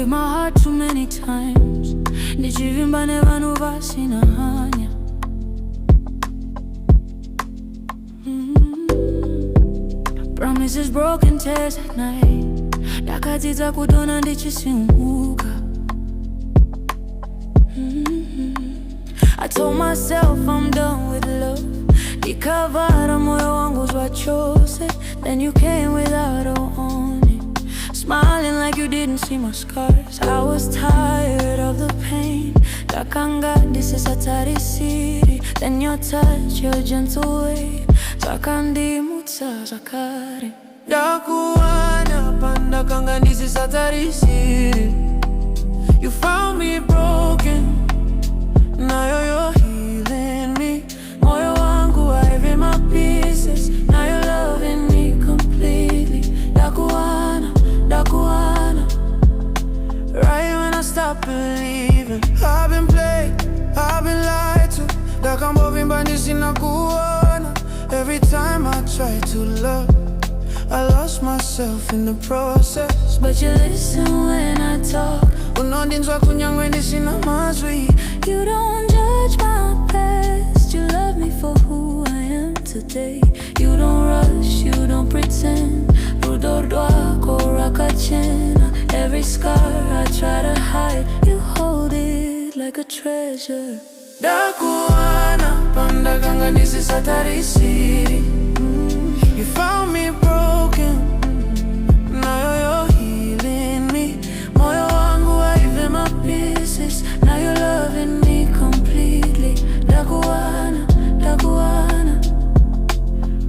my heart too many times. Ndichivimba nevanhu vasina hanya. Promises broken, tears at night. Ndakadzidza kudona ndichisimuka. I told myself I'm done with love. Ndikavhara moyo wangu zvachose. Then you came without a warning, smiling like you didn't see my scars. I was tired of the pain. Ndakanga ndisisatarisiri. Then your touch, your gentle way, zvakandimutsa zvakare. Ndakuwana pandakanga ndisisatarisiri. You found me broken, now you're healing me. Moyo wangu, I read my pieces. Now you're loving me completely. Ndakuwana, Ndakuwana. Right when I stopped believing, I've been played, I've been lied to. Ndakambovimba ndisina kuona. Every time I try to love, I lost myself in the process. But you listen when I talk. Unondinzwa kunyangwe ndisina mazwi. You don't judge my past. You love me for who I am today. You don't rush, you don't pretend. Rudo rwako rakachena. Every scar I try to hide, you hold it like a treasure. Ndakuwana pandakanga ndisisatarisiri. You found me broken, now you're healing me. Moyo wangu, I give my pieces. Now you're loving me completely. Ndakuwana, Ndakuwana.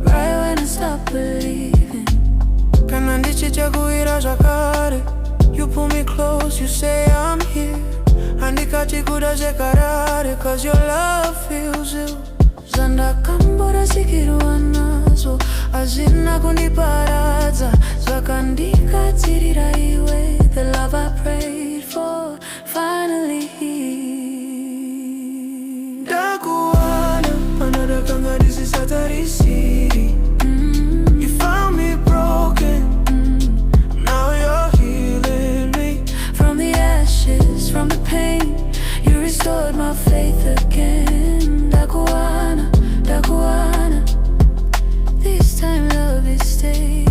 Right when I stop believing. Kana ndichichakuira zvakare. You pull me close, you say I'm here. Handikati kuda zekarare, cause your love feels ill. Zandakambora sikirwa nazo, hazina kundiparadza. Zvakandikatirira iwe, the love I prayed for, finally here. Ndakuwana, pandakanga ndisisatarisiri. You found me broken, now you're healing me. From the ashes, from the pain, you restored my faith again. Ndakuwana, Ndakuwana. This time love is staying.